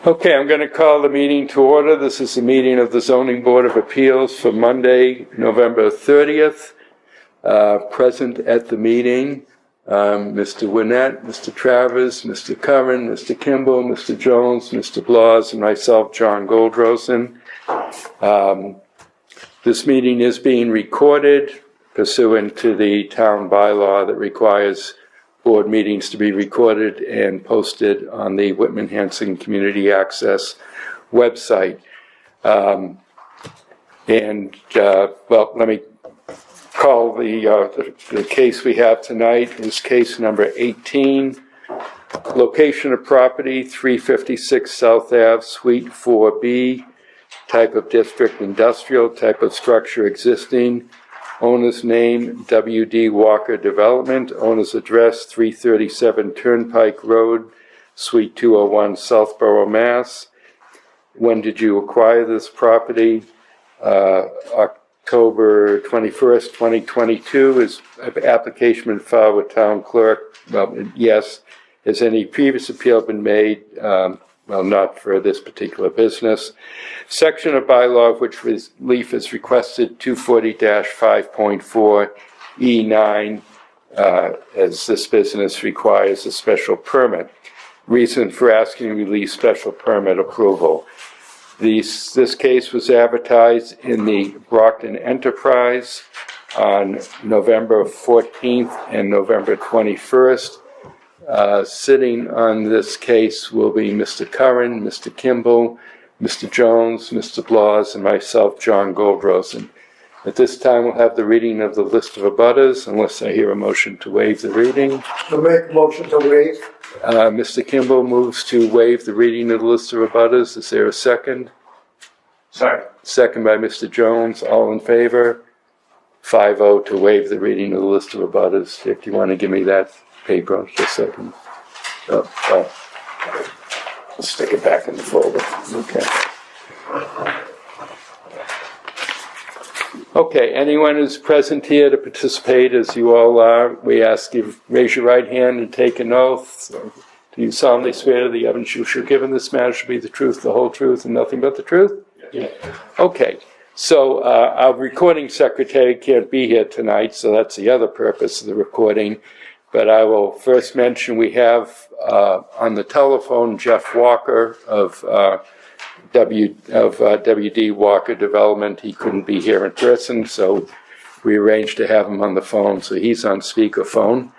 Okay, I'm going to call the meeting to order. This is the meeting of the Zoning Board of Appeals for Monday, November 30th. Present at the meeting, Mr. Winnett, Mr. Travers, Mr. Curran, Mr. Kimball, Mr. Jones, Mr. Blas, and myself, John Goldrosen. This meeting is being recorded pursuant to the town bylaw that requires board meetings to be recorded and posted on the Whitman Hanson Community Access website. Well, let me call the case we have tonight is case number 18. Location of property, 356 South Ave, Suite 4B, type of district industrial, type of structure existing. Owner's name, W.D. Walker Development. Owner's address, 337 Turnpike Road, Suite 201, Southborough, Mass. When did you acquire this property? October 21st, 2022. Is application been filed with town clerk? Well, yes. Has any previous appeal been made? Well, not for this particular business. Section of bylaw of which relief is requested, 240-5.4 E9, as this business requires a special permit. Reason for asking relief special permit approval. This case was advertised in the Brockton Enterprise on November 14th and November 21st. Sitting on this case will be Mr. Curran, Mr. Kimball, Mr. Jones, Mr. Blas, and myself, John Goldrosen. At this time, we'll have the reading of the list of abutters, unless I hear a motion to waive the reading. To make a motion to waive. Mr. Kimball moves to waive the reading of the list of abutters. Is there a second? Sorry. Second by Mr. Jones. All in favor? 5-0 to waive the reading of the list of abutters. If you want to give me that paper, just a second. I'll stick it back in the folder. Okay, anyone who's present here to participate, as you all are, we ask you raise your right hand and take an oath. Do you solemnly swear that the evidence you shall give in this matter shall be the truth, the whole truth, and nothing but the truth? Yeah. Okay, so our recording secretary can't be here tonight, so that's the other purpose of the recording. But I will first mention we have on the telephone Jeff Walker of W.D. Walker Development. He couldn't be here in person, so we arranged to have him on the phone, so he's on speakerphone.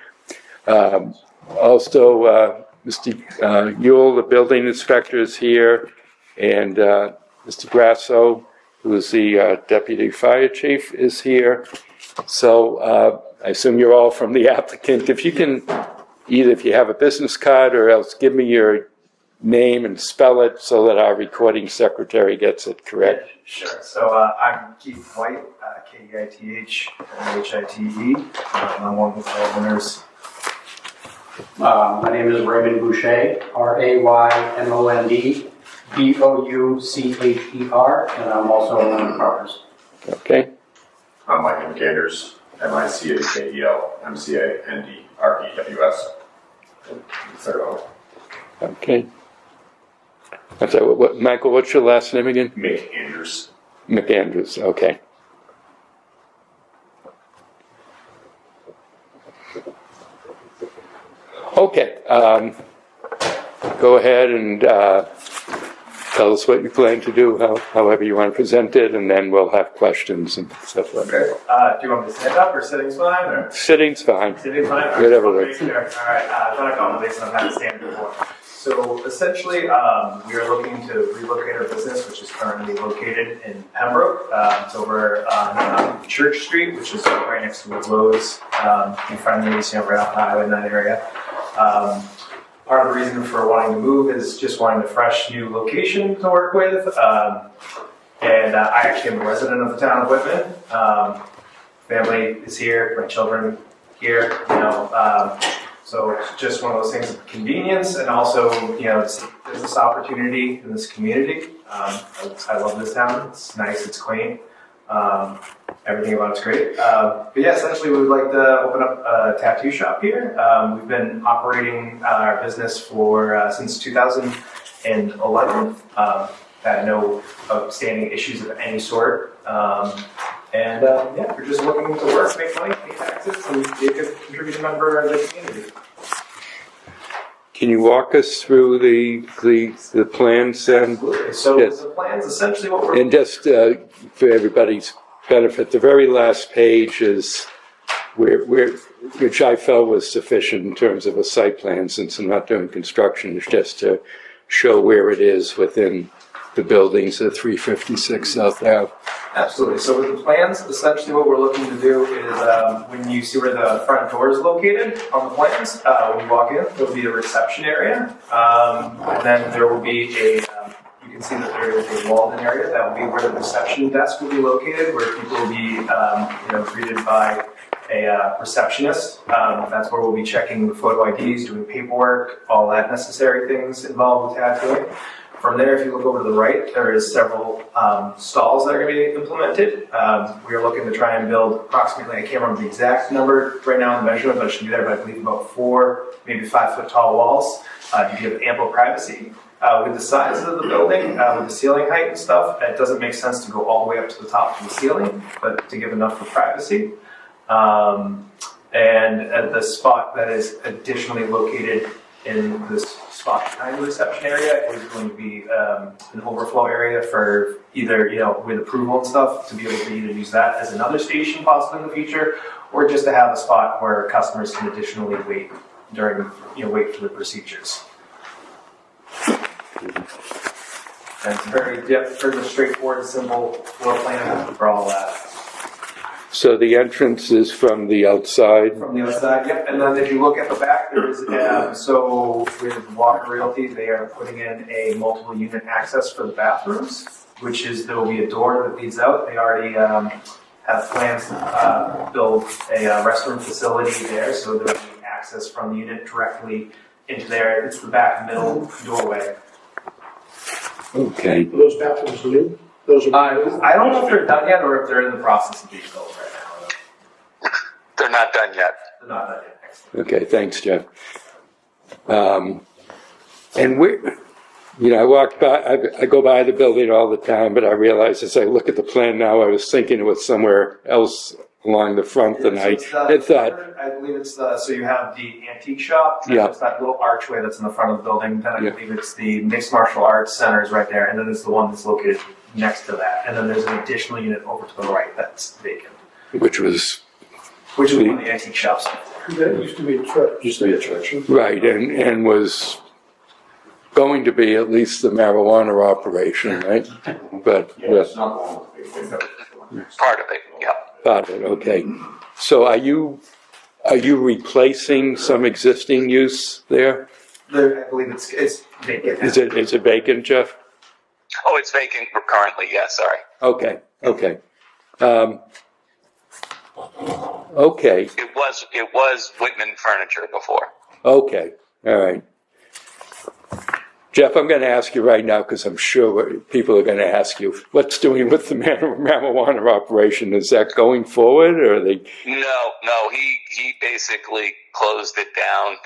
Also, Mr. Yule, the building inspector, is here, and Mr. Grasso, who is the deputy fire chief, is here. So I assume you're all from the applicant. If you can, either if you have a business card or else give me your name and spell it so that our recording secretary gets it correct. Sure. So I'm Keith White, Keithmhite. I'm one of the owners. My name is Raymond Boucher, RaymondBoucher, and I'm also one of the partners. Okay. I'm Mike McAndrews, MICHEL, MCANDREWS. Okay. I'm sorry, Michael, what's your last name again? McAndrews. McAndrews, okay. Okay, go ahead and tell us what you plan to do, however you want to present it, and then we'll have questions and stuff like that. Do you want me to stand up or sitting's fine? Or? Sitting's fine. Sitting's fine? Whatever works. All right, I've done accommodations I've had to stand before. So essentially, we are looking to relocate our business, which is currently located in Pembroke. It's over on Church Street, which is right next to Lowe's, in front of me, right off the highway in that area. Part of the reason for wanting to move is just wanting a fresh new location to work with. And I actually am a resident of the town of Whitman. Family is here, my children here, so it's just one of those things of convenience, and also, there's this opportunity in this community. I love this town. It's nice, it's quaint. Everything about it's great. But yeah, essentially we would like to open up a tattoo shop here. We've been operating our business for since 2000. and 11. Had no outstanding issues of any sort. Yeah, we're just looking to work, make money, pay taxes, and be a good contributing member of the community. Can you walk us through the plans then? Absolutely. So Yes. the plans, essentially what we're And just for everybody's benefit, the very last page is which I felt was sufficient in terms of a site plan, since I'm not doing construction. It's just to show where it is within the buildings at 356 South Ave. Absolutely. So with the plans, essentially what we're looking to do is when you see where the front door is located on the plans, when you walk in, there'll be a reception area. And then there will be you can see that there is a walled-in area. That will be where the reception desk will be located, where people will be greeted by a receptionist. That's where we'll be checking photo IDs, doing paperwork, all that necessary things involved with tattooing. From there, if you look over to the right, there is several stalls that are going to be implemented. We are looking to try and build approximately, I can't remember the exact number right now in the measurement, but it should be there, but I believe about 4, maybe 5 foot tall walls to give ample privacy. With the size of the building, with the ceiling height and stuff, it doesn't make sense to go all the way up to the top of the ceiling, but to give enough for privacy. And at the spot that is additionally located in this spot behind the reception area is going to be an overflow area for either, with approval and stuff, to be able to either use that as another station possibly in the future, or just to have a spot where customers can additionally wait during, wait for the procedures. And it's pretty straightforward, simple floor plan for all that. So the entrance is from the outside? From the outside, yep. And then if you look at the back, there is, so with Walker Realty, they are putting in a multiple unit access for the bathrooms, which is, there will be a door that leads out. They already have plans to build a restroom facility there, so there will be access from the unit directly into there. It's the back middle doorway. Okay. Are those bathrooms new? Those are I don't know if they're done yet or if they're in the process of being built right now. They're not done yet. They're not done yet. Okay, thanks, Jeff. And I walk by, I go by the building all the time, but I realize as I look at the plan now, I was thinking it was somewhere else along the front than I thought. I believe it's so you have the antique shop, and it's that little archway that's in the front of the building. Then I believe it's the Mixed Martial Arts Center is right there, and then there's the one that's located next to that. And then there's an additional unit over to the right that's vacant. Which is one of the antique shops. That used to be a church. Used to be a church. Right, and was going to be at least the marijuana operation, right? But It's not the one with the big window. Part of it, yeah. got it, okay. So are you replacing some existing use there? I believe it's vacant. Is it vacant, Jeff? Oh, it's vacant currently, yeah, sorry. Okay. Okay, It was Whitman Furniture before. okay, all right. Jeff, I'm going to ask you right now, because I'm sure people are going to ask you, what's doing with the marijuana operation? Is that going forward, or are they? No, he basically closed it down,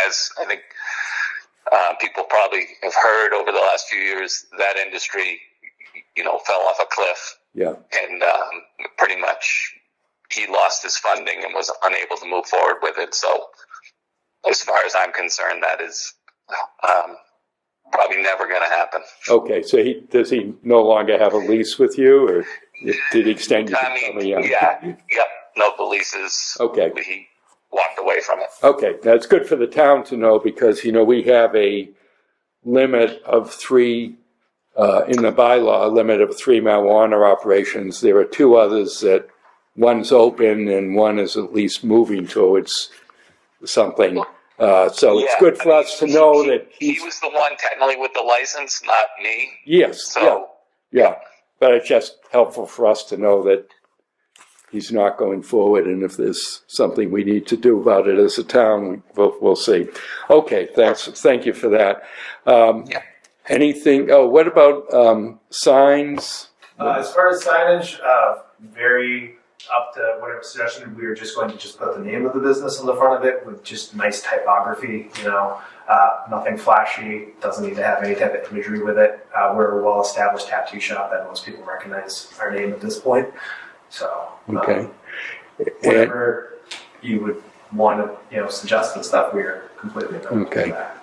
as I think people probably have heard over the last few years. That industry, fell off a cliff. Yeah. And pretty much he lost his funding and was unable to move forward with it. So as far as I'm concerned, that is probably never going to happen. Okay, so does he no longer have a lease with you, or to the extent you can tell me? No, the leases. Okay. He walked away from it. Okay, that's good for the town to know, because, we have a limit of 3, in the bylaw, a limit of 3 marijuana operations. There are 2 others that one's open and one is at least moving towards something. So it's good for us to know that he was the one technically with the license, not me. Yes, So, yeah. But it's just helpful for us to know that he's not going forward, and if there's something we need to do about it as a town, we'll see. Okay, thank you for that. Anything, what about signs? As far as signage, very up to whatever suggestion. We were just going to just put the name of the business on the front of it with just nice typography, nothing flashy, doesn't need to have any type of imagery with it. We're a well-established tattoo shop that most people recognize our name at this point. So, Okay. whatever you would want to, suggest and stuff, we're completely open Okay. to that.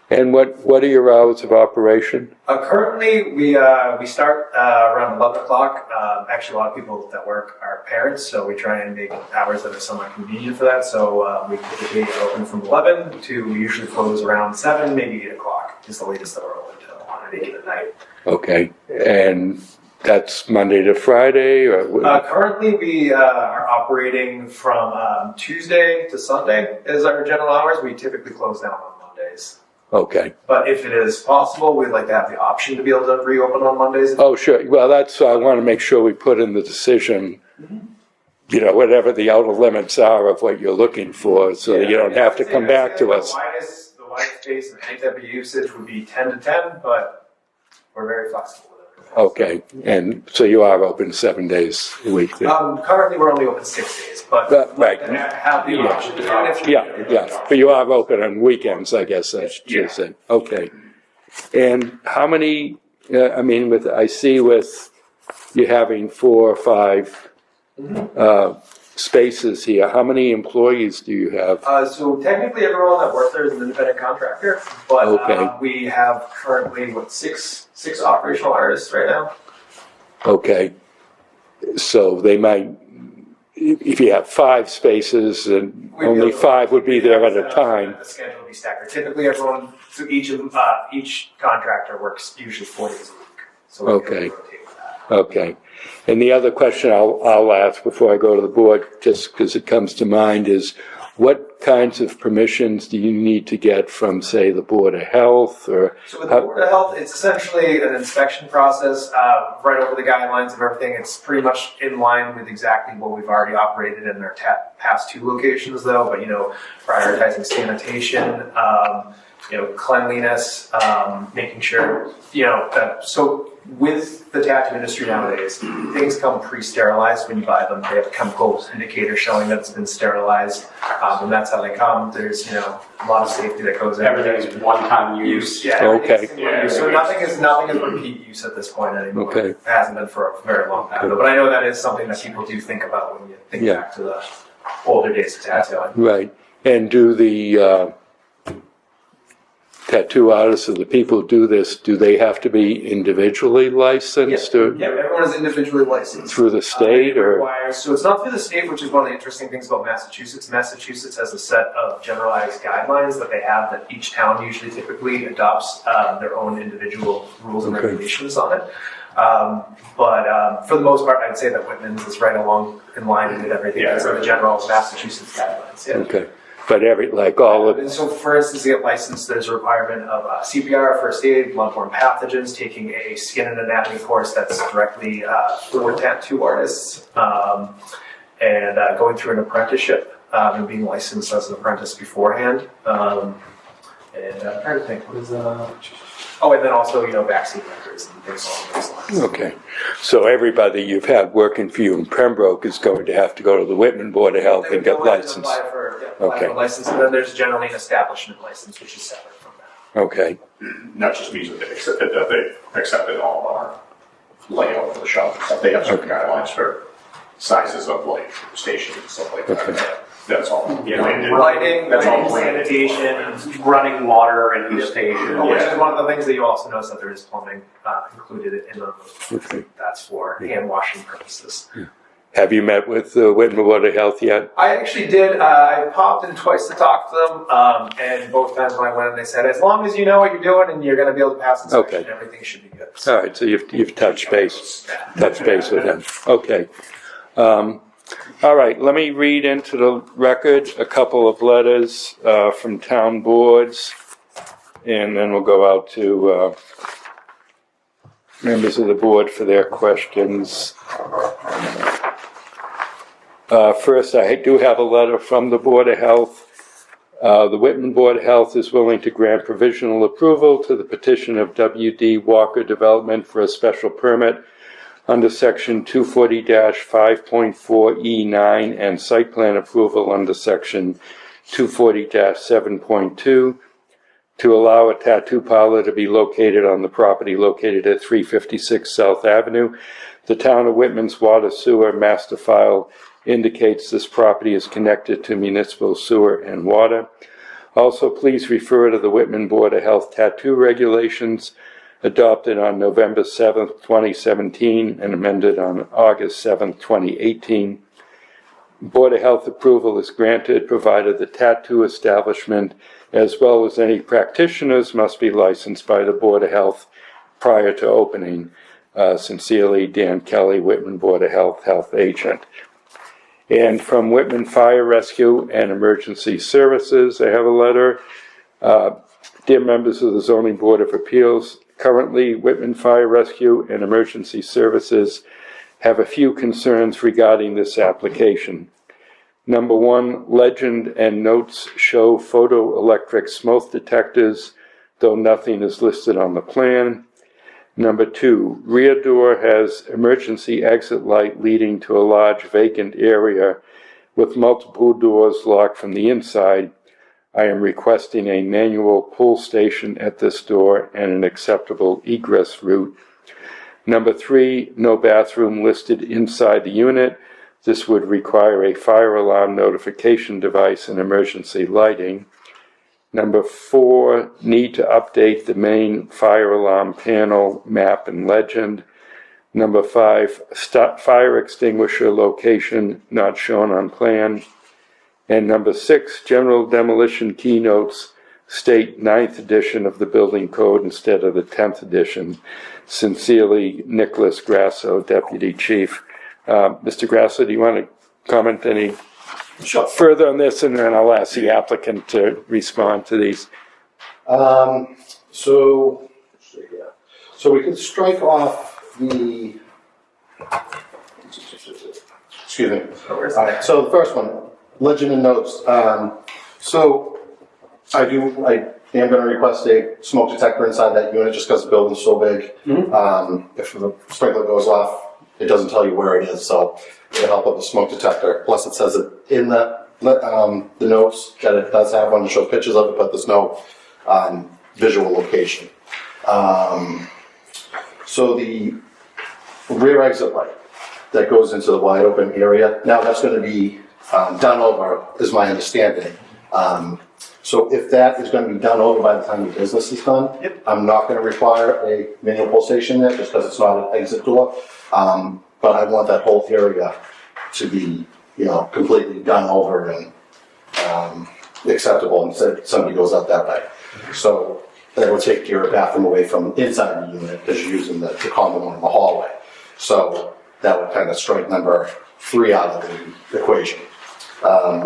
And what are your hours of operation? Currently, we start around 11 o'clock. Actually, a lot of people that work are parents, so we try and make hours that are somewhat convenient for that. So we typically open from 11 to we usually close around 7, maybe 8 o'clock is the latest that we're open till on any given night. Okay. And that's Monday to Friday? Or Currently, we are operating from Tuesday to Sunday as our general hours. We typically close down on Mondays. Okay. But if it is possible, we'd like to have the option to be able to reopen on Mondays. Oh, sure. Well, I want to make sure we put in the decision, whatever the outer limits are of what you're looking for, so that you don't have to come back to us. The widest space and any type of usage would be 10 to 10, but we're very flexible with it. Okay. And so you are open 7 days a week then? Currently, we're only open 6 days, but Right. have the option. Yeah. But you are open on weekends, I guess I should say. Okay. And how many, I see with you having 4 or 5 spaces here, how many employees do you have? So technically, everyone that works there is an independent contractor, but Okay. we have currently, six operational artists right now. Okay. So they might, if you have 5 spaces, and only 5 would be there at a time. The schedule would be staggered. Typically, so each contractor works usually 4 days a week. So we can Okay. rotate with that. Okay. And the other question I'll ask before I go to the board, just because it comes to mind, is what kinds of permissions do you need to get from, say, the Board of Health or? So with the Board of Health, it's essentially an inspection process, right over the guidelines of everything. It's pretty much in line with exactly what we've already operated in our past 2 locations, though. But prioritizing sanitation, cleanliness, making sure that. So with the tattoo industry nowadays, things come pre-sterilized when you buy them. They have a chemical indicator showing that it's been sterilized, and that's how they come. There's a lot of safety that goes in. Everything is one-time use. Yeah. Okay. So nothing is repeat use at this point anymore. Okay. It hasn't been for a very long time. But I know that is something that people do think about when you think back to the older days of tattooing. Right. And do the tattoo artists or the people who do this, do they have to be individually licensed or Yeah, everyone is individually licensed. through the state or? So it's not through the state, which is one of the interesting things about Massachusetts. Massachusetts has a set of generalized guidelines that they have that each town usually typically adopts their own individual rules and regulations on it. But for the most part, I'd say that Whitman's is right along in line with everything that's in the general Massachusetts guidelines. Yeah. Okay. But all of And so, for instance, to get licensed, there's a requirement of CPR, first aid, bloodborne pathogens, taking a skin and anatomy course that's directly for tattoo artists, and going through an apprenticeship and being licensed as an apprentice beforehand. And I'm trying to think, what is and then also, vaccine records and things along those lines. Okay. So everybody you've had working for you in Pembroke is going to have to go to the Whitman Board of Health and get licensed. Apply for Okay. a license, and then there's generally an establishment license, which is separate from that. Okay. That just means that they accepted all of our layout for the shop. They have certain guidelines for sizes of stations and stuff like that. That's all. Lighting, That's all. sanitation, Running water in the station. which is one of the things that you also notice that there is plumbing included in those. Okay. That's for hand washing purposes. Have you met with the Whitman Board of Health yet? I actually did. I popped in twice to talk to them, and both times when I went in, they said, as long as you know what you're doing and you're going to be able to pass inspection, everything should be good. All right. So you've touched base with them. Okay. All right. Let me read into the record a couple of letters from town boards, and then we'll go out to members of the board for their questions. First, I do have a letter from the Board of Health. The Whitman Board of Health is willing to grant provisional approval to the petition of W.D. Walker Development for a special permit under section 240-5.4E9 and site plan approval under section 240-7.2 to allow a tattoo parlor to be located on the property located at 356 South Avenue. The town of Whitman's water sewer master file indicates this property is connected to municipal sewer and water. Also, please refer to the Whitman Board of Health tattoo regulations adopted on November 7th, 2017 and amended on August 7th, 2018. Board of Health approval is granted provided the tattoo establishment as well as any practitioners must be licensed by the Board of Health prior to opening. Sincerely, Dan Kelly, Whitman Board of Health, Health Agent. And from Whitman Fire Rescue and Emergency Services, I have a letter. Dear members of the Zoning Board of Appeals, currently Whitman Fire Rescue and Emergency Services have a few concerns regarding this application. Number one, legend and notes show photoelectric smoke detectors, though nothing is listed on the plan. Number two, rear door has emergency exit light leading to a large vacant area with multiple doors locked from the inside. I am requesting a manual pull station at this door and an acceptable egress route. Number three, no bathroom listed inside the unit. This would require a fire alarm notification device and emergency lighting. Number four, need to update the main fire alarm panel, map, and legend. Number five, fire extinguisher location not shown on plan. And number six, general demolition keynotes state 9th edition of the building code instead of the 10th edition. Sincerely, Nicholas Grasso, Deputy Chief. Mr. Grasso, do you want to comment any further on this, and then I'll ask the applicant to respond to these. So we could strike off the, excuse me. All right, so the first one, legend and notes. So I am going to request a smoke detector inside that unit just because the building's so big. If the sprinkler goes off, it doesn't tell you where it is, so it'll help with the smoke detector. Plus, it says it in the notes that it does have one to show pictures of it, but there's no visual location. So the rear exit light that goes into the wide open area, now that's going to be done over, is my understanding. So if that is going to be done over by the time the business is done, I'm not going to require a manual pull station there just because it's not an exit door. But I want that whole area to be, completely done over and acceptable, and somebody goes up that way. So that will take your bathroom away from inside the unit because you're using the common one in the hallway. So that would kind of strike number 3 out of the equation.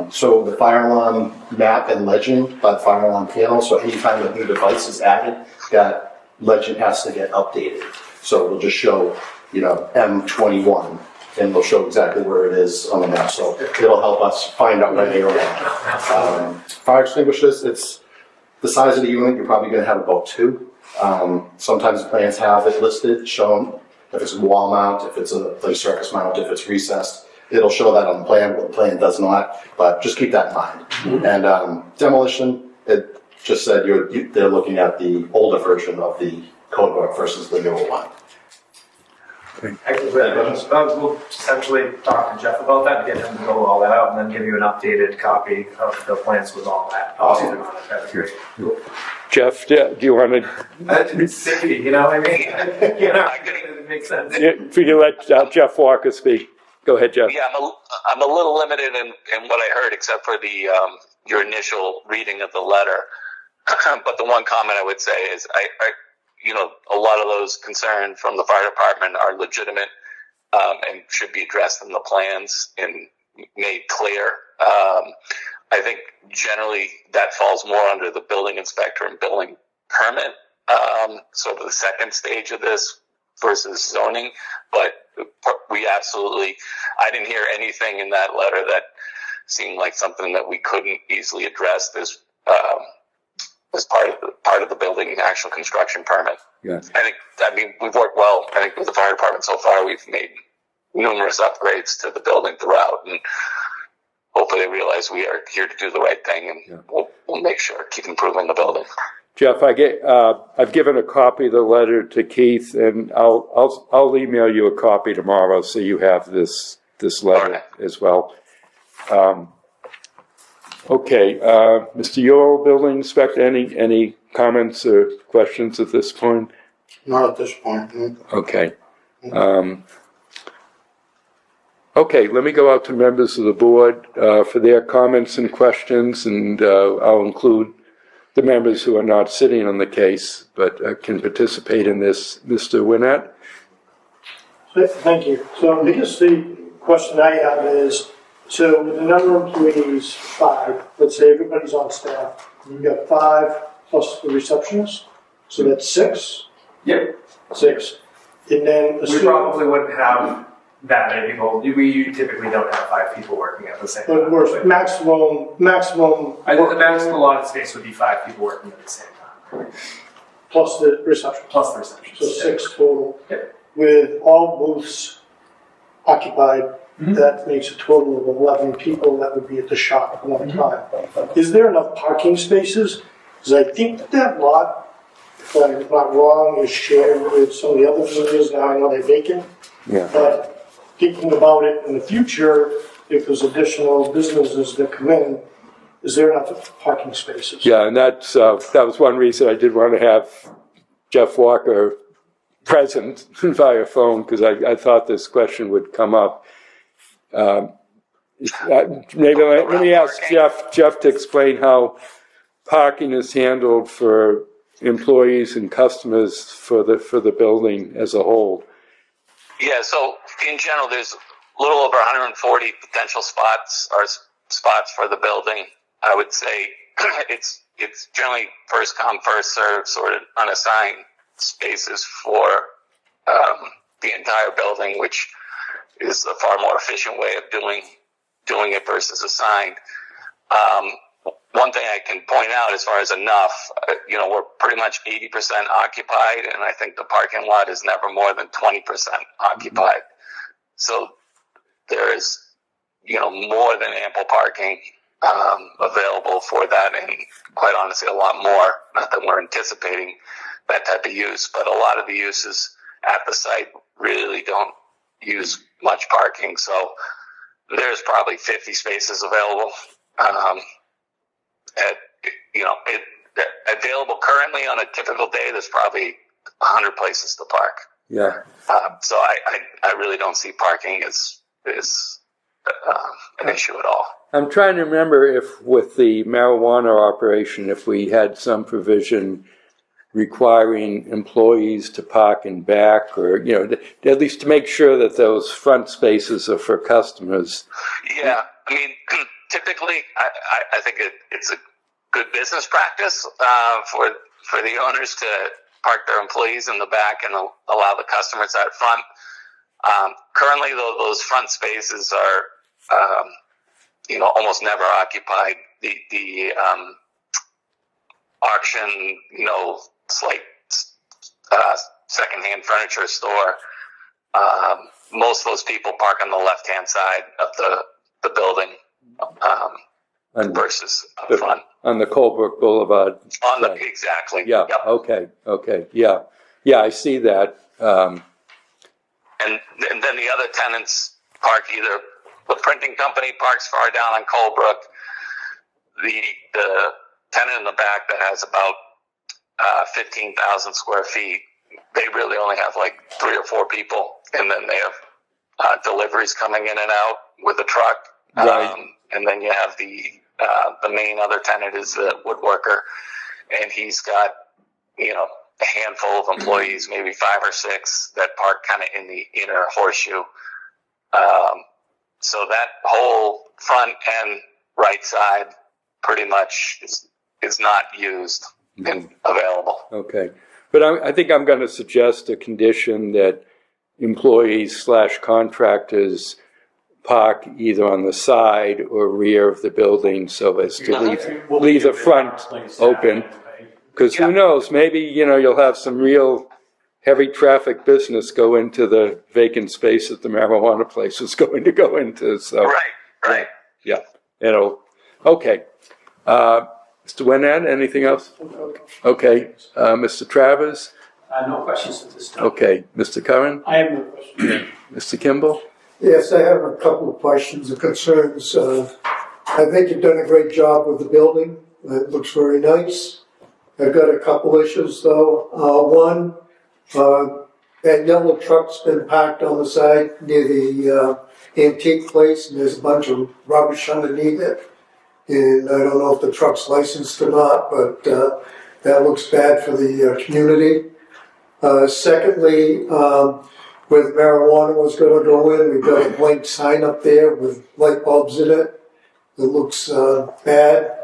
So the fire alarm map and legend by the fire alarm panel, so anytime a new device is added, that legend has to get updated. So it'll just show, M21, and it'll show exactly where it is on the map. So it'll help us find out right here. Fire extinguishers, it's the size of the unit, you're probably going to have about 2. Sometimes the plans have it listed, shown, if it's a wall mount, if it's a surface mount, if it's recessed. It'll show that on the plan, but the plan does not, but just keep that in mind. And demolition, it just said they're looking at the older version of the code book versus the newer one. We'll essentially talk to Jeff about that, get him to go all that out, and then give you an updated copy of the plans with all that. Awesome. That'd be great. Jeff, do you want to? It's safety, you know what I mean? It makes sense. If you let Jeff Walker speak. Go ahead, Jeff. Yeah, I'm a little limited in what I heard, except for the your initial reading of the letter. But the one comment I would say is, I a lot of those concerns from the fire department are legitimate and should be addressed in the plans and made clear. I think generally that falls more under the building inspector and building permit, sort of the second stage of this versus zoning. But we absolutely, I didn't hear anything in that letter that seemed like something that we couldn't easily address. There's as part of the building actual construction permit. Yeah. I mean, we've worked well. I think with the fire department so far, we've made numerous upgrades to the building throughout, and hopefully they realize we are here to do the right thing, and we'll make sure keep improving the building. Jeff, I've given a copy of the letter to Keith, and I'll email you a copy tomorrow, so you have this letter as well. Okay, Mr. Yule, building inspector, any comments or questions at this point? Not at this point. Okay. Okay, let me go out to members of the board for their comments and questions, and I'll include the members who are not sitting on the case but can participate in this. Mr. Winnett? Thank you. So I guess the question I have is, so with the number of employees, 5, let's say everybody's on staff, you've got 5 plus the receptionist, so that's 6? Yep. 6. And then We probably wouldn't have that many people. We typically don't have 5 people working at the same time. But we're maximum. I think the maximum allotted space would be 5 people working at the same time. Plus the reception. Plus the reception. So 6 total. Yep. With all booths occupied, that makes a total of 11 people that would be at the shop at one time. Is there enough parking spaces? Because I think that lot, if I'm not wrong, is shared with some of the other villages. Now I know they're vacant. Yeah. But thinking about it in the future, if there's additional businesses that come in, is there enough parking spaces? Yeah, and that was one reason I did want to have Jeff Walker present via phone, because I thought this question would come up. Maybe let me ask Jeff to explain how parking is handled for employees and customers for the building as a whole. Yeah, so in general, there's a little over 140 potential spots for the building. I would say it's generally first come, first served, sort of unassigned spaces for the entire building, which is a far more efficient way of doing it versus assigned. One thing I can point out as far as enough, we're pretty much 80% occupied, and I think the parking lot is never more than 20% occupied. So there is, more than ample parking available for that, and quite honestly, a lot more. Not that we're anticipating that type of use, but a lot of the uses at the site really don't use much parking. So there's probably 50 spaces available. Available currently on a typical day, there's probably 100 places to park. Yeah. So I really don't see parking as an issue at all. I'm trying to remember if with the marijuana operation, if we had some provision requiring employees to park in back, or, at least to make sure that those front spaces are for customers. Yeah, I mean, typically, I think it's a good business practice for the owners to park their employees in the back and allow the customers out front. Currently, though, those front spaces are, almost never occupied. The auction, slight secondhand furniture store. Most of those people park on the left-hand side of the building versus up front. On the Colebrook Boulevard. Exactly. Yeah. Yep. Okay. Yeah. I see that. And then the other tenants park either. The printing company parks far down on Colebrook. The tenant in the back that has about 15,000 square feet, they really only have like 3 or 4 people, and then they have deliveries coming in and out with a truck. Right. And then you have the main other tenant is the woodworker, and he's got a handful of employees, maybe 5 or 6 that park kind of in the inner horseshoe. So that whole front and right side pretty much is not used and available. Okay. But I think I'm going to suggest a condition that employees / contractors park either on the side or rear of the building so as to leave the front open. Because who knows, maybe, you'll have some real heavy traffic business go into the vacant space that the marijuana place is going to go into, so. Right. Yeah, okay. Mr. Winant, anything else? Okay, Mr. Travers? No questions at this time. Okay, Mr. Curran? I have no question. Mr. Kimball? Yes, I have a couple of questions or concerns. I think you've done a great job with the building. It looks very nice. I've got a couple issues though. One, that yellow truck's been parked on the side near the antique place, and there's a bunch of rubbish underneath it. And I don't know if the truck's licensed or not, but that looks bad for the community. Secondly, where the marijuana was going to go in, we've got a blank sign up there with light bulbs in it. It looks bad.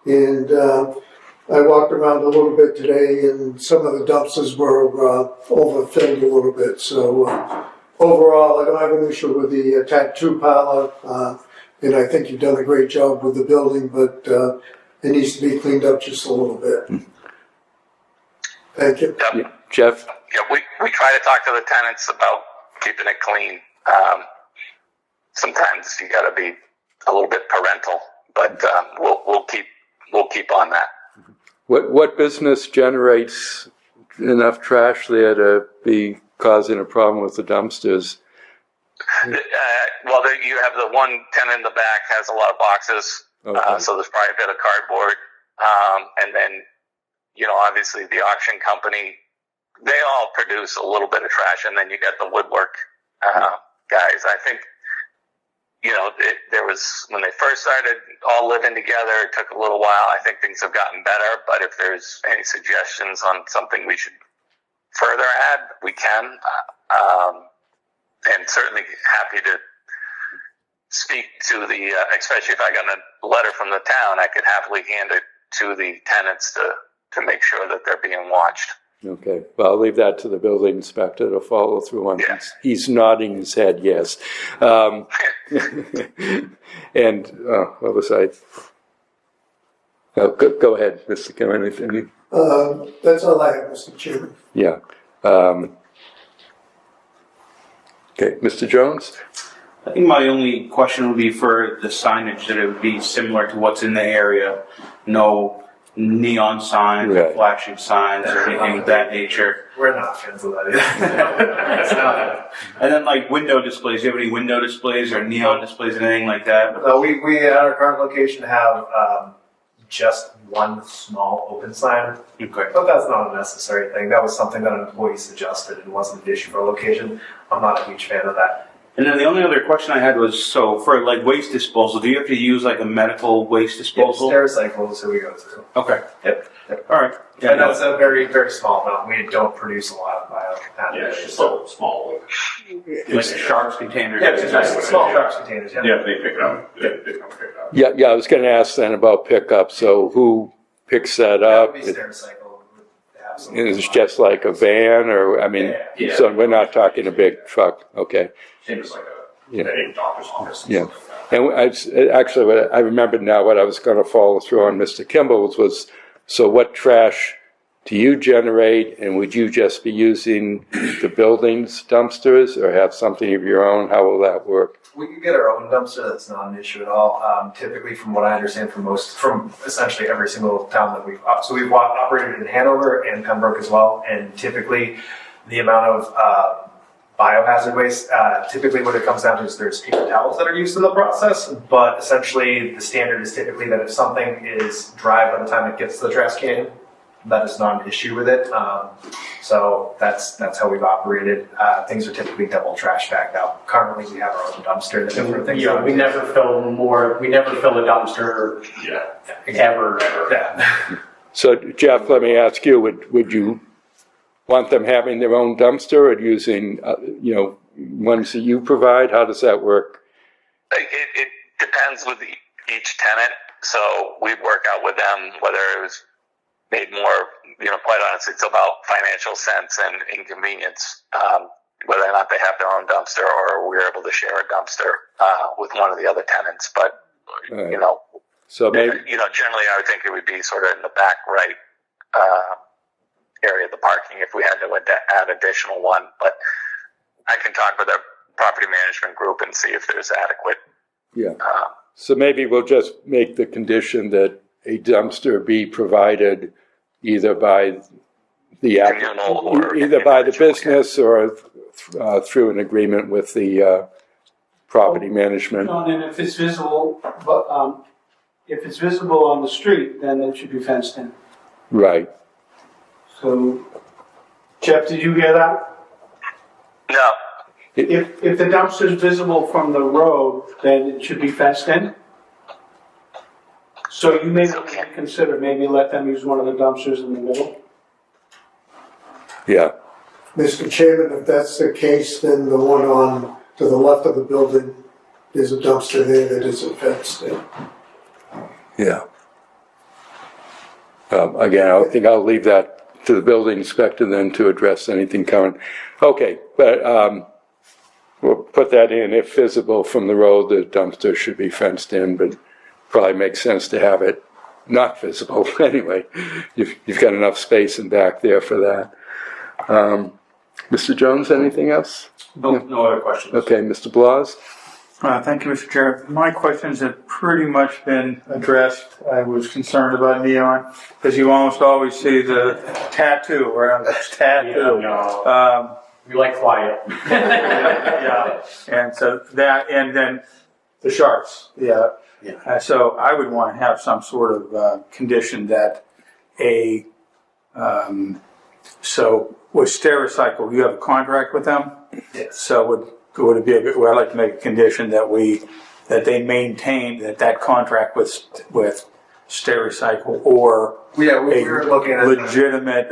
And I walked around a little bit today, and some of the dumpsters were overfilled a little bit. So overall, I don't have an issue with the tattoo parlor, and I think you've done a great job with the building, but it needs to be cleaned up just a little bit. Thank you. Yep. Yeah. Jeff? Yeah, we try to talk to the tenants about keeping it clean. Sometimes you got to be a little bit parental, but we'll keep on that. What business generates enough trash there to be causing a problem with the dumpsters? Well, you have the one tenant in the back has a lot of boxes, Okay. so there's probably a bit of cardboard, and then obviously the auction company, they all produce a little bit of trash, and then you got the woodwork guys. I think there was, when they first started all living together, it took a little while. I think things have gotten better, but if there's any suggestions on something we should further add, we can. And certainly happy to speak to the, especially if I got a letter from the town, I could happily hand it to the tenants to make sure that they're being watched. Okay, well, I'll leave that to the building inspector to follow through on. Yeah. He's nodding his head, yes. And what was I? Oh, go ahead, Mr. Kim. Anything? That's all I have, Mr. Chairman. Yeah. Okay, Mr. Jones? I think my only question would be for the signage, that it would be similar to what's in the area. No neon signs, Right. flashing signs, or anything of that nature. We're not fans of that either. That's not. And then like window displays, do you have any window displays or neon displays, anything like that? We at our current location have just one small open sign, Okay. but that's not a necessary thing. That was something that an employee suggested and wasn't an issue for our location. I'm not a huge fan of that. And then the only other question I had was, so for like waste disposal, do you have to use like a medical waste disposal? Stericycle is who we go to. Okay. Yep. All right. And that's a very, very small amount. We don't produce a lot of bio. Yeah, it's just a small. Like a sharps container. Yeah, it's just small trash containers. Yeah. Yeah, they pick it up. They come pick it up. Yeah, I was going to ask then about pickup. So who picks that That up? would be Stericycle. Have some- It's just like a van, or I mean, Yeah. so we're not talking a big truck. Okay. Same as like Yeah. a doctor's office. Yeah. And I remember now what I was going to follow through on Mr. Kimball's was, so what trash do you generate, and would you just be using the building's dumpsters or have something of your own? How will that work? We could get our own dumpster. That's not an issue at all. Typically, from what I understand, from essentially every single town that we've operated in Hanover and Pembroke as well. And typically, the amount of biohazard waste, typically what it comes down to is there's paper towels that are used in the process. But essentially, the standard is typically that if something is dry by the time it gets to the trash can, that is not an issue with it. So that's how we've operated. Things are typically double trash bagged out. Currently, we have our own dumpster that different things. Yeah, we never fill a dumpster Yeah. ever. Yeah. So, Jeff, let me ask you, would you want them having their own dumpster or using, ones that you provide? How does that work? It depends with each tenant. So we work out with them whether it was made more, quite honestly, it's about financial sense and inconvenience, whether or not they have their own dumpster or we're able to share a dumpster with one of the other tenants. But, Right. So maybe, generally I would think it would be sort of in the back right area of the parking if we had to add additional one. But I can talk with our property management group and see if there's adequate. Yeah. So maybe we'll just make the condition that a dumpster be provided either by the Communal or either by the individual, business or through an agreement with the property management. John, and if it's visible, but if it's visible on the street, then it should be fenced in. Right. So, Jeff, did you hear that? No. If the dumpster is visible from the road, then it should be fenced in? So you may consider maybe let them use one of the dumpsters in the middle? Yeah. Mr. Chairman, if that's the case, then the one on to the left of the building, there's a dumpster there that isn't fenced in. Yeah. Again, I think I'll leave that to the building inspector then to address anything current. Okay, but we'll put that in. If visible from the road, the dumpster should be fenced in, but probably makes sense to have it not visible anyway. You've got enough space in back there for that. Mr. Jones, anything else? No other questions. Okay, Mr. Blas? Thank you, Mr. Chair. My questions have pretty much been addressed. I was concerned about neon, because you almost always see the tattoo around this tattoo. No. We like quiet. Yeah, and so that, and then the sharks, yeah. So I would want to have some sort of condition that so with Stericycle, you have a contract with them? Yes. So would it be I'd like to make a condition that they maintain that contract with Stericycle or We were looking at legitimate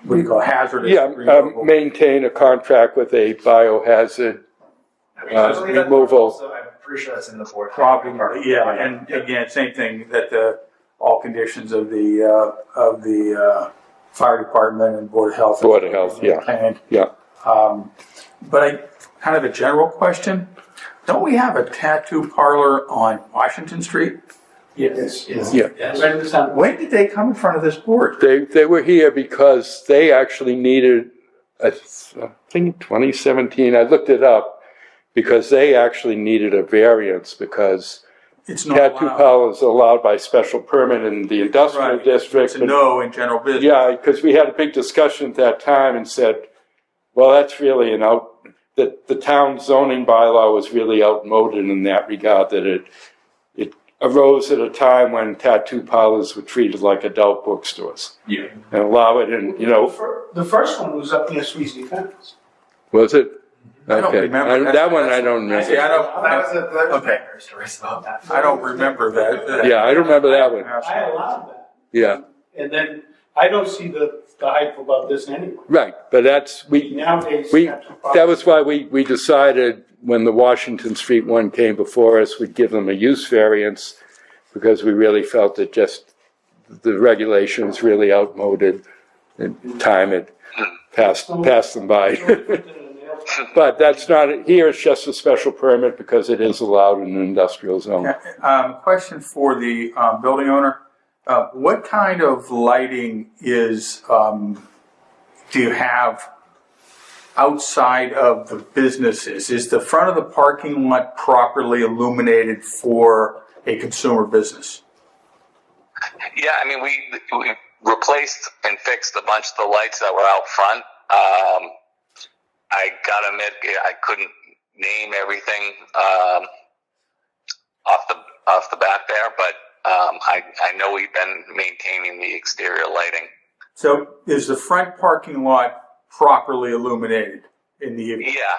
what do you call it, hazardous removal. Maintain a contract with a biohazard removal. I'm pretty sure that's in the board. Probably, yeah, and again, same thing, that all conditions of the fire department and board of health. Board of Health, yeah. And, Yeah. but kind of a general question. Don't we have a tattoo parlor on Washington Street? Yes. Yeah. Yes. When did they come in front of this board? They were here because they actually needed, I think 2017, I looked it up, because they actually needed a variance because It's not tattoo allowed. parlors are allowed by special permit in the industrial Right. district. It's a but- no in general business. Yeah, because we had a big discussion at that time and said, well, that's really that the town zoning bylaw was really outmoded in that regard, that it arose at a time when tattoo parlors were treated like adult bookstores. Yeah. And allow it in, The first one was up near Sweezy Fence. was it? I don't Okay. remember. That one I don't See, remember. That was Okay. stories about that. I don't remember that. Yeah, I don't remember that one. I allowed that. Yeah, And then I don't see the hype about this anyway. right, but Nowadays, that was why we decided when the Washington Street one came before us, we'd give them a use variance, because we really felt that just the regulation was really outmoded and time had passed them by. But that's not, here it's just a special permit because it is allowed in an industrial zone. Question for the building owner. What kind of lighting do you have outside of the businesses? Is the front of the parking lot properly illuminated for a consumer business? Yeah, I mean, we replaced and fixed a bunch of the lights that were out front. I gotta admit, I couldn't name everything off the bat there, but I know we've been maintaining the exterior lighting. So is the front parking lot properly illuminated in the evening? Yeah,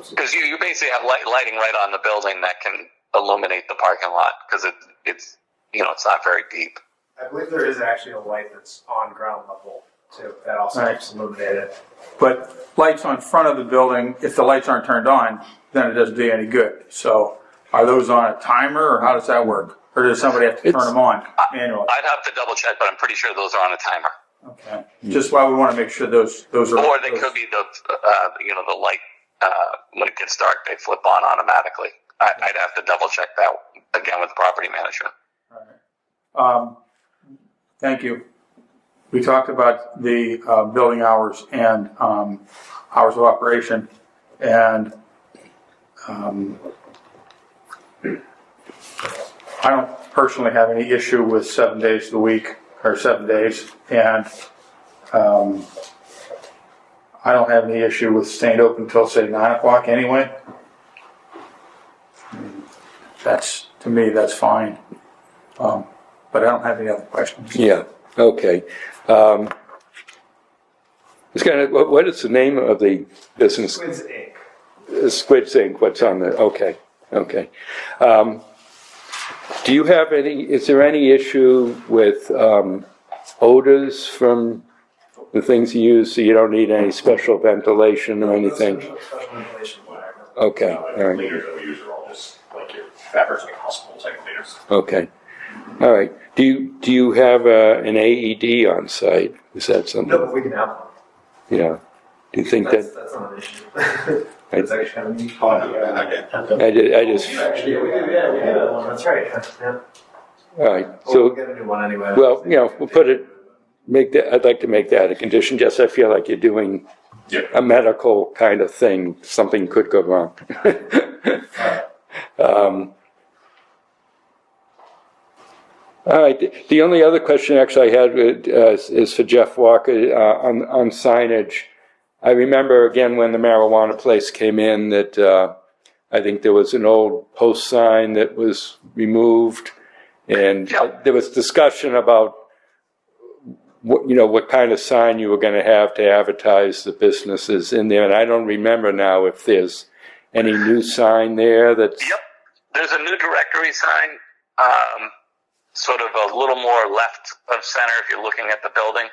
because you basically have lighting right on the building that can illuminate the parking lot, because it's not very deep. I believe there is actually a light that's on ground level too. That also Right. helps illuminate it. But lights on front of the building, if the lights aren't turned on, then it doesn't do any good. So are those on a timer, or how does that work? Or does somebody have to turn them on manually? I'd have to double check, but I'm pretty sure those are on a timer. Okay. Just why we want to make sure those are. Or they could be the light, when it gets dark, they flip on automatically. I'd have to double check that again with the property manager. Right. Thank you. We talked about the building hours and hours of operation, and I don't personally have any issue with 7 days a week, or 7 days, and I don't have any issue with staying open until, say, 9 o'clock anyway. That's, to me, that's fine. But I don't have any other questions. Yeah, okay. It's kind of, what is the name of the business? Squids Inc. Squids Inc., what's on the, okay. Do you have is there any issue with odors from the things you use, so you don't need any special ventilation or anything? Special ventilation wire. Okay, Like all the right, cleaners that we use are all just like your fabrics, like hospital type cleaners. okay. All right, do you have an AED on site? Is that something? No, but we can have one. Yeah. Do you think That's that, not an issue. It's actually kind of neat. Oh, yeah, I get I just, Actually, we do one. That's right. Yeah. all right, We'll so, get a new one anyway. well, we'll put it, I'd like to make that a condition, just I feel like you're doing Yep. a medical kind of thing, something could go wrong. All right, the only other question actually I had is for Jeff Walker on signage. I remember again when the marijuana place came in that I think there was an old post sign that was removed, and there was discussion about what kind of sign you were going to have to advertise the businesses in there, and I don't remember now if there's any new sign there that's... Yep, there's a new directory sign, sort of a little more left of center if you're looking at the building,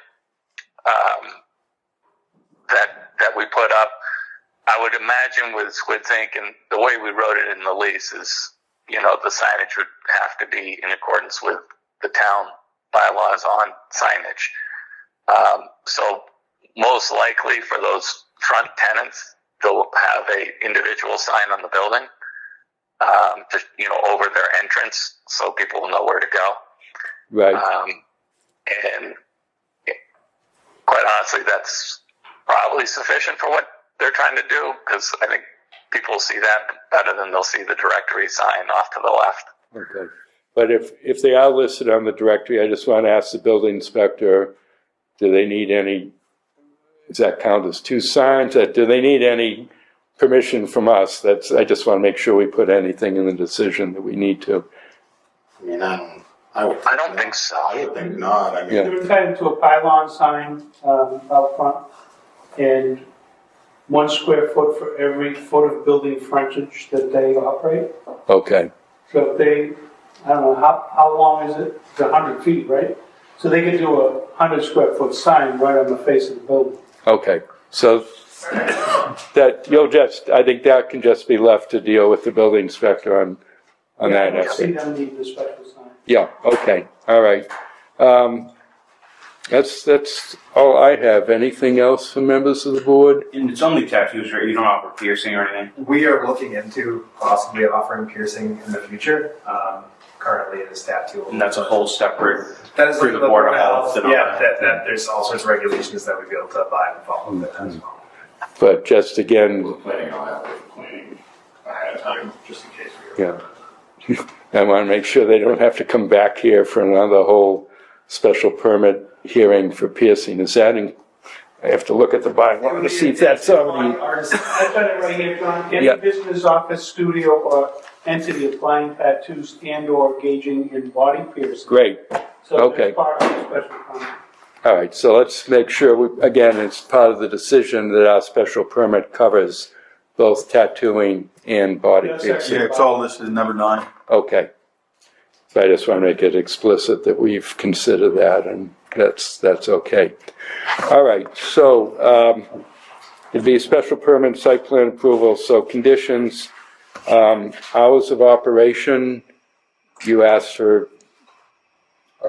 that we put up. I would imagine with Squids Inc. and the way we wrote it in the lease is, the signage would have to be in accordance with the town bylaws on signage. So most likely for those front tenants, they'll have a individual sign on the building, just, over their entrance so people will know where to go. Right. And quite honestly, that's probably sufficient for what they're trying to do, because I think people see that better than they'll see the directory sign off to the left. Okay. But if they are listed on the directory, I just want to ask the building inspector, do they need any, does that count as two signs? Do they need any permission from us? I just want to make sure we put anything in the decision that we need to. I mean, I don't think so. I would think not. I mean, Yeah. They're entitled to a pylon sign out front, and 1 square foot for every foot of building frontage that they operate. Okay. So if they, I don't know, how long is it? It's 100 feet, right? So they could do a 100 square foot sign right on the face of the building. Okay. So that I think that can just be left to deal with the building inspector on that I see aspect. them need the special sign. Yeah, okay, all right. That's all I have. Anything else for members of the board? And it's only tattoos, right? You don't offer piercing or anything? We are looking into possibly offering piercing in the future. Currently, it is tattoo. And that's a whole separate, That is through the Board of Health and all Yeah, that. that there's all sorts of regulations that we'd be able to abide and follow with that as well. But just again, We're planning on that with cleaning ahead of time, just in case we are. yeah. I want to make sure they don't have to come back here for another whole special permit hearing for piercing. Is that I have to look at the bylaw to see if that's already... I've got it right here, John. Any Yeah. business, office, studio, or entity applying tattoos and/or engaging in body piercing. Great. So Okay. that's part of the special permit. All right, so let's make sure, again, it's part of the decision that our special permit covers both tattooing and body Yes, piercing. Yeah, it's all listed in number 9. Okay. But I just want to make it explicit that we've considered that, and that's okay. All right, so it'd be a special permit, site plan approval, so conditions, hours of operation, you asked for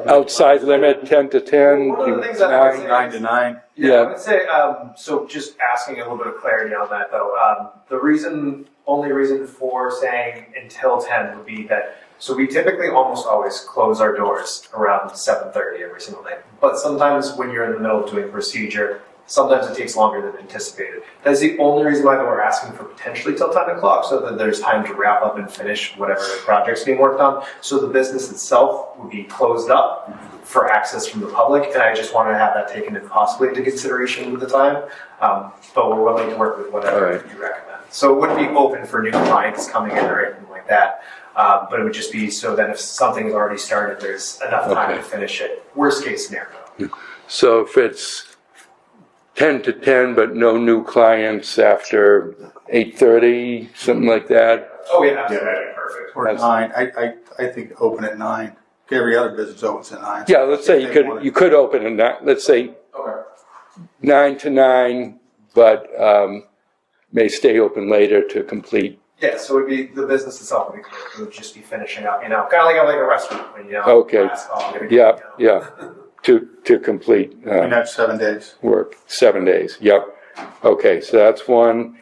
outside limit, 10 to 10. One of the things that I would say- 9 to 9. Yeah, Yeah. I would say, so just asking a little bit of clarity on that though, the only reason for saying until 10 would be that So we typically almost always close our doors around 7:30 every single day. But sometimes when you're in the middle of doing a procedure, sometimes it takes longer than anticipated. That's the only reason why that we're asking for potentially till 10 o'clock, so that there's time to wrap up and finish whatever project's being worked on. So the business itself would be closed up for access from the public, and I just wanted to have that taken possibly into consideration with the time. But we're willing to work with whatever you recommend. So it wouldn't be open for new clients coming in or anything like that. But it would just be so that if something's already started, there's enough time to finish it. Worst case scenario. So if it's 10 to 10, but no new clients after 8:30, something like that? Oh, yeah, Yeah, that'd be perfect. Or 9, I think open at 9. Every other business opens at 9. Yeah, let's say you could open at 9, let's say 9 to 9, but may stay open later to complete. Yeah, so it would be the business itself would be clear. It would just be finishing up, kind of like a restaurant when Okay. last call, Yeah. To complete And that's 7 days. work, 7 days, yep. Okay, so that's one.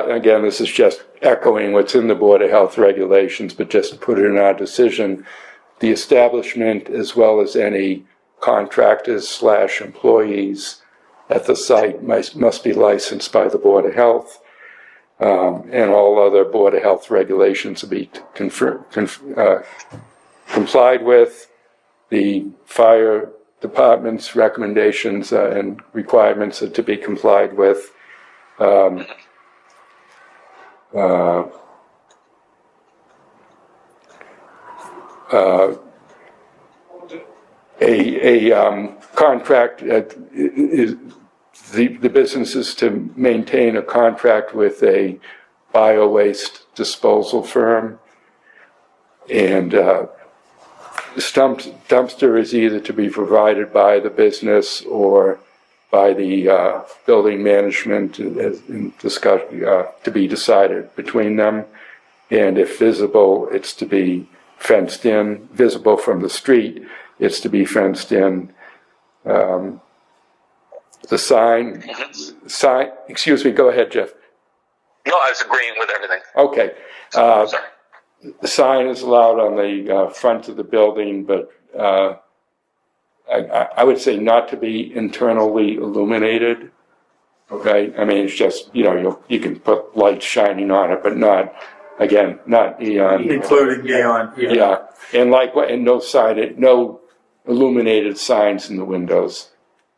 Again, this is just echoing what's in the Board of Health regulations, but just to put it in our decision, the establishment as well as any contractors / employees at the site must be licensed by the Board of Health, and all other Board of Health regulations to be complied with. The fire department's recommendations and requirements are to be complied with. Contract is the business is to maintain a contract with a bio-waste disposal firm, and dumpster is either to be provided by the business or by the building management to be decided between them. And if visible, it's to be fenced in. Visible from the street, it's to be fenced in. The sign, excuse me, go ahead, Jeff. No, I was agreeing with everything. Okay. Sorry. The sign is allowed on the front of the building, but I would say not to be internally illuminated. Okay, I mean, it's just, you can put lights shining on it, but not neon. Including neon. Yeah, and no illuminated signs in the windows,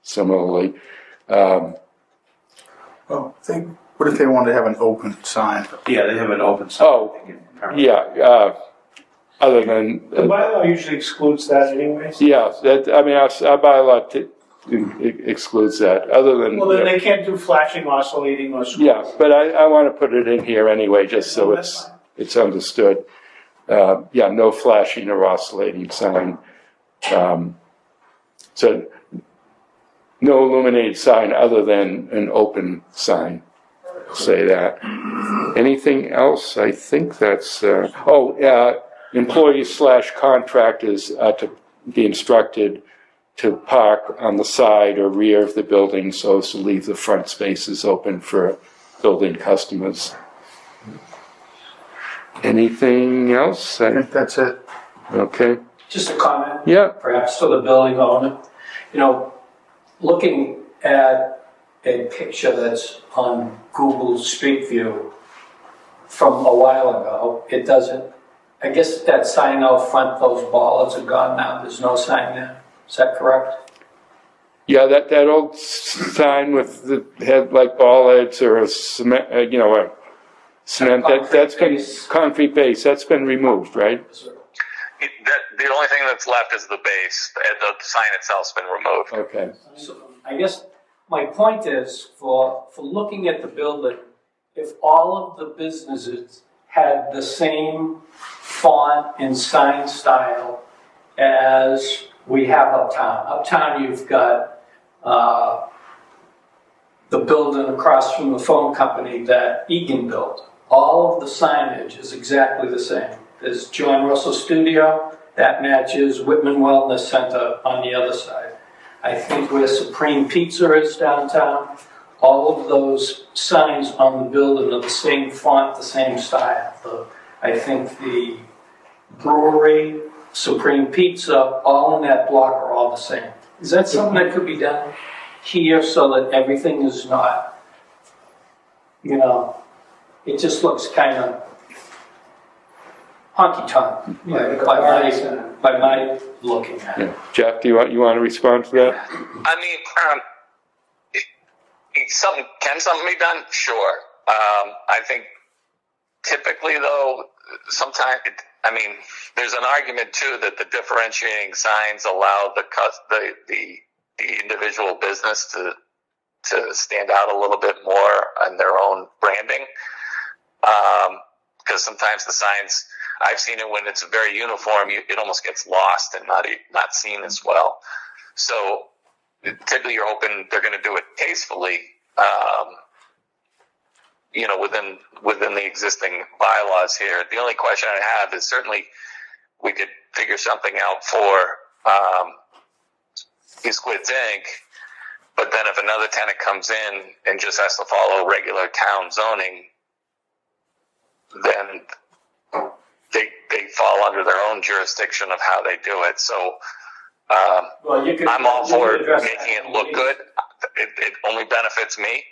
similarly. What if they wanted to have an open sign? Yeah, they have an open sign. Oh, yeah, other than. The bylaw usually excludes that anyways. Yeah, our bylaw excludes that, other than. Well, then they can't do flashing, oscillating, or. Yeah, but I want to put it in here anyway, just so it's understood. No flashing or oscillating sign. So no illuminated sign other than an open sign. Say that. Anything else? I think that's. Employees / contractors are to be instructed to park on the side or rear of the building so as to leave the front spaces open for building customers. Anything else? I think that's it. Okay. Just a comment. Yeah. Perhaps to the building owner. Looking at a picture that's on Google Street View from a while ago, it doesn't, I guess that sign out front, those bollards are gone now. There's no sign there. Is that correct? Yeah, that old sign with the head like bollards or a cement, a cement, that's been concrete base, that's been removed, right? The only thing that's left is the base. The sign itself's been removed. Okay. So I guess my point is for looking at the building, if all of the businesses had the same font and sign style as we have uptown. Uptown, you've got the building across from the phone company that Egan built. All of the signage is exactly the same. There's John Russell Studio, that matches Whitman Wellness Center on the other side. I think where Supreme Pizza is downtown, all of those signs on the building are the same font, the same style. I think the brewery, Supreme Pizza, all in that block are all the same. Is that something that could be done here so that everything is not, it just looks kind of honky-tonk by my looking at it. Yeah. Jeff, do you want to respond to that? I mean, can something be done? Sure. I think typically, though, sometimes, there's an argument too that the differentiating signs allow the individual business to stand out a little bit more on their own branding. Because sometimes the signs, I've seen it when it's very uniform, it almost gets lost and not seen as well. So typically you're hoping they're going to do it tastefully, within the existing bylaws here. The only question I have is certainly we could figure something out for Squids Inc., but then if another tenant comes in and just has to follow regular town zoning, then they fall under their own jurisdiction of how they do it. So I'm all for making it look good. It only benefits me.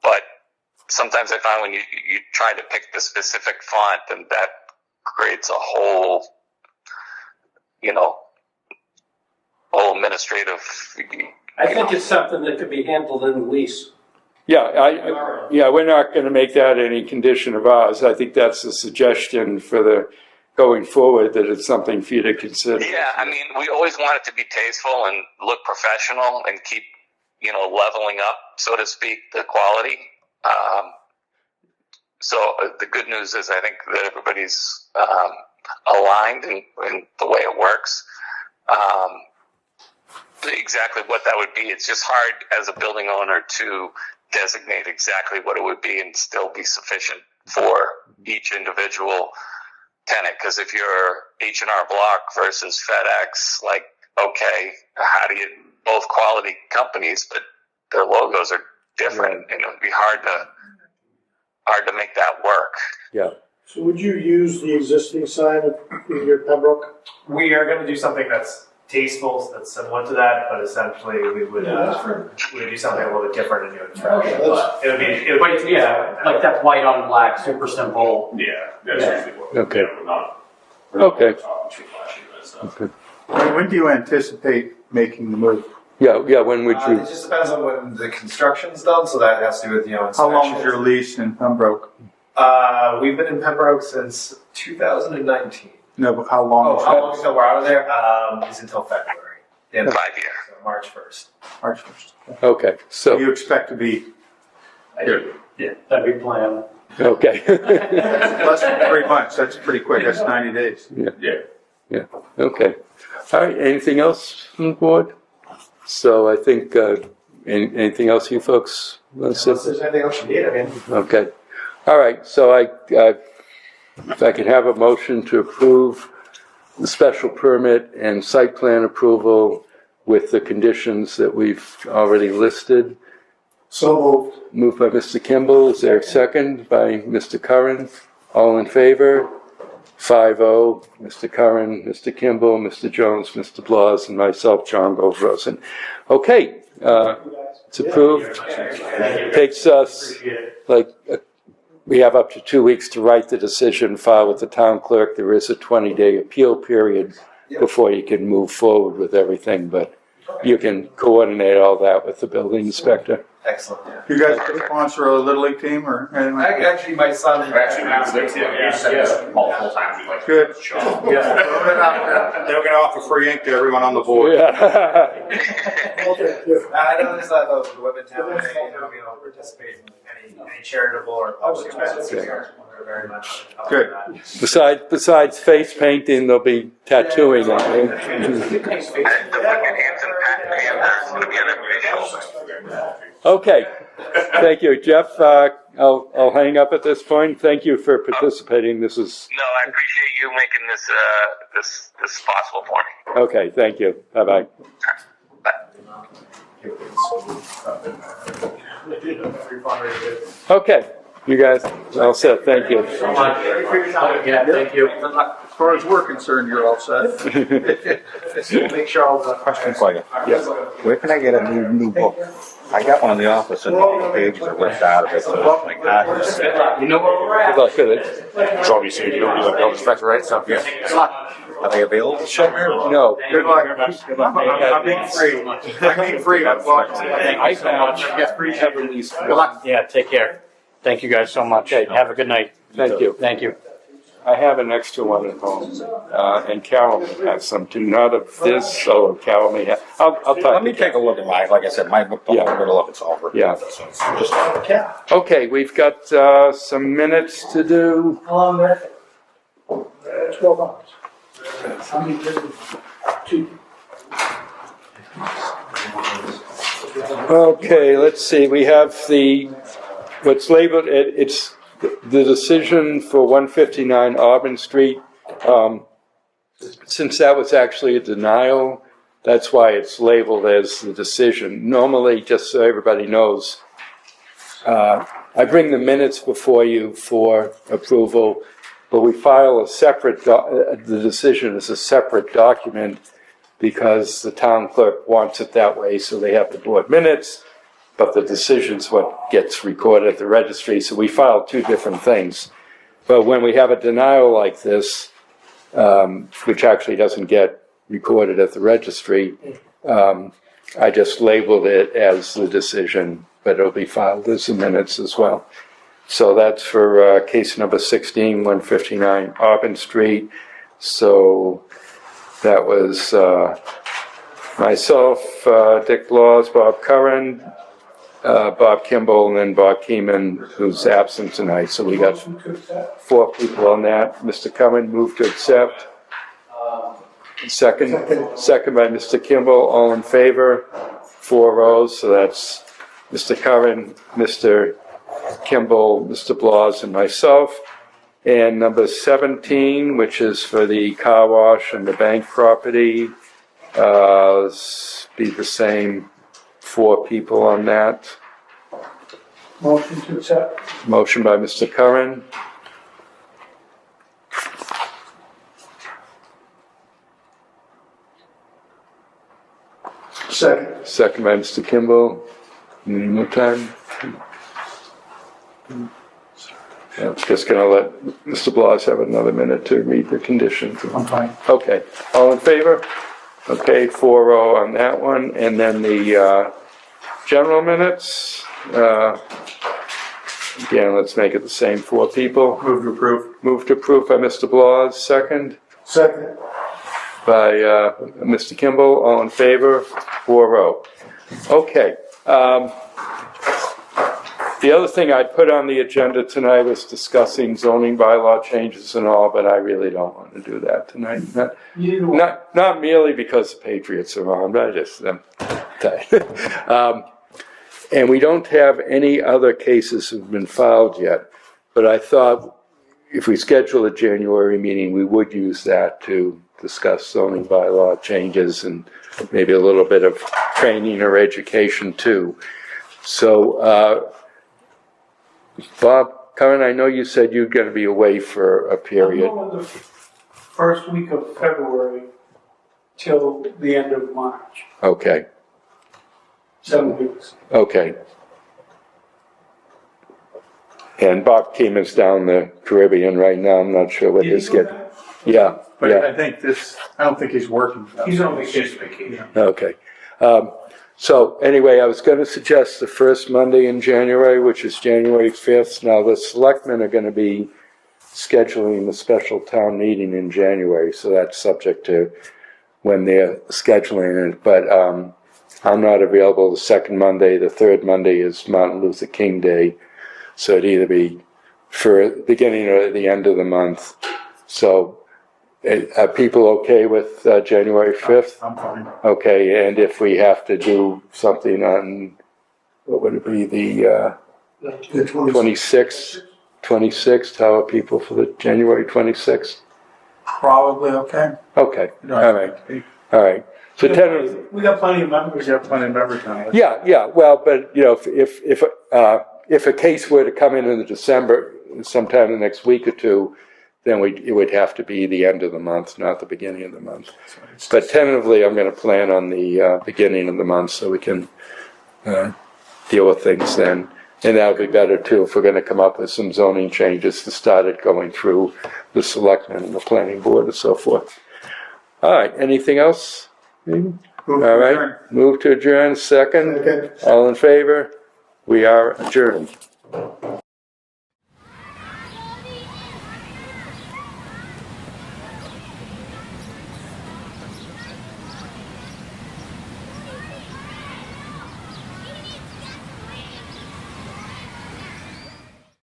But sometimes I find when you try to pick the specific font, then that creates a whole administrative. I think it's something that could be handled in the lease. Yeah, we're not going to make that any condition of ours. I think that's a suggestion for the going forward, that it's something for you to consider. Yeah, we always want it to be tasteful and look professional and keep, leveling up, so to speak, the quality. So the good news is I think that everybody's aligned in the way it works. Exactly what that would be, it's just hard as a building owner to designate exactly what it would be and still be sufficient for each individual tenant. Because if you're H&R Block versus FedEx, okay, how do you, both quality companies, but their logos are different, and it would be hard to make that work. Yeah. So would you use the existing sign in your Pembroke? We are going to do something that's tasteful, that's similar to that, but essentially we would do something a little bit different and do it fresh. But it would be like that white on black, super simple. Yeah, that's usually what Okay. we're not Okay. talking too flashy with that stuff. Okay. When do you anticipate making the move? Yeah, when would you? It just depends on when the construction's done, so that has to do with, inspections. How long is your lease in Pembroke? We've been in Pembroke since 2019. No, but how long? How long until we're out of there? Is until February. The end of 5 years. So March 1st. March 1st. Okay, so, You expect to be That'd be planned. okay. less than 3 months. That's pretty quick. That's 90 days. Yeah. Okay. All right, anything else from the board? So I think, anything else you folks want to Unless there's anything else you need, Okay. All right, so if I could have a motion to approve the special permit and site plan approval with the conditions that we've already listed. So moved. Moved by Mr. Kimball. Is there a second by Mr. Curran? All in favor? 5-0. Mr. Curran, Mr. Kimball, Mr. Jones, Mr. Blas, and myself, John Goldrosen. Okay, it's approved. Takes us we have up to 2 weeks to write the decision, file with the town clerk. There is a 20-day appeal period before you can move forward with everything, but you can coordinate all that with the building inspector. Excellent. Yeah. You guys sponsor a Little League team or anything like that? Actually, my son. We've said this multiple times. We'd like to Good. show. Throw it out there. They're going to offer free ink to everyone on the board. Yeah. I know there's the Whitman town, we don't participate in any charitable or public events. We're very much up Good. for that. Besides face painting, there'll be tattooing on it. Okay, thank you, Jeff. I'll hang up at this point. Thank you for participating. This is No, I appreciate you making this possible for me. okay. Thank you. Bye bye. Okay, you guys, all set, thank you. Yeah, thank you. As far as we're concerned, you're all set. We'll make sure all the. Question for you. Yes. Where can I get a new book? I got one in the office and the pages are ripped out of it. So my card. You know what we're at? Good luck with it. It's obviously you don't do that inspector, right? So yeah. Are they available to ship here? No. Good luck. I'm being free. I'm being free. I'm I have these. Good luck. Yeah, take care. Thank you guys so much. Have a good night. Thank you. Thank you. I have an extra one at home, and Carol has some too, not of this, so Carol may have, I'll talk. Let me take a look at mine. Like I said, my book, Yeah. I'm middle of it's over. Yeah. So just Okay, we've got, some minutes to do. How long that? 12 hours. How many visitors? 2. Okay, let's see, we have what's labeled, it's the decision for 159 Auburn Street. Since that was actually a denial, that's why it's labeled as the decision. Normally, just so everybody knows, I bring the minutes before you for approval, but we file a separate, the decision is a separate document because the town clerk wants it that way, so they have the board minutes, but the decision's what gets recorded at the registry, so we file two different things. But when we have a denial like this, which actually doesn't get recorded at the registry, I just labeled it as the decision, but it'll be filed as the minutes as well. So that's for case number 16, 159 Auburn Street. So that was myself, Dick Laws, Bob Curran, Bob Kimball, and then Bob Keeman, who's absent tonight. So we got 4 people on that. Mr. Curran moved to accept. Second by Mr. Kimball. All in favor? 4 rows. So that's Mr. Curran, Mr. Kimball, Mr. Blas, and myself. And number 17, which is for the car wash and the bank property, be the same 4 people on that. Motion to accept. Motion by Mr. Curran. Second. Second by Mr. Kimball. Any more time? I'm just going to let Mr. Blas have another minute to read the conditions. I'm fine. Okay. All in favor? Okay, 4-0 on that one. And then the general minutes. Again, let's make it the same 4 people. Move to approve. Move to approve by Mr. Blas. Second Second. by Mr. Kimball. All in favor? 4-0. Okay. The other thing I put on the agenda tonight was discussing zoning bylaw changes and all, but I really don't want to do that tonight. Not merely because the Patriots are on, but I just and we don't have any other cases that have been filed yet. But I thought if we schedule a January meeting, we would use that to discuss zoning bylaw changes and maybe a little bit of training or education too. So, Bob Curran, I know you said you're going to be away for a period. I'm going the first week of February till the end of March. Okay. 7 weeks. Okay. And Bob Keeman's down the Caribbean right now. I'm not sure what his schedule. Yeah. But Yeah. I don't think he's working. He's on vacation. Okay. So anyway, I was going to suggest the first Monday in January, which is January 5th. Now the selectmen are going to be scheduling the special town meeting in January, so that's subject to when they're scheduling it. But I'm not available the second Monday. The third Monday is Martin Luther King Day, so it'd either be for the beginning or the end of the month. So are people okay with January 5th? I'm fine. Okay, and if we have to do something on, what would it be, the 26th? 26th, how are people for the January 26th? Probably okay. Okay, No, all right. So tentatively, We got plenty of members. We have plenty of members now. yeah, well, but, you know, if a case were to come in December, sometime in the next week or two, then it would have to be the end of the month, not the beginning of the month. But tentatively, I'm gonna plan on the, beginning of the month so we can, deal with things then. And that'll be better too, if we're gonna come up with some zoning changes to start it going through the selectmen and the planning board and so forth. All right, anything else? Move to All right, adjourn. move to adjourn, second. Second. All in favor? We are adjourned.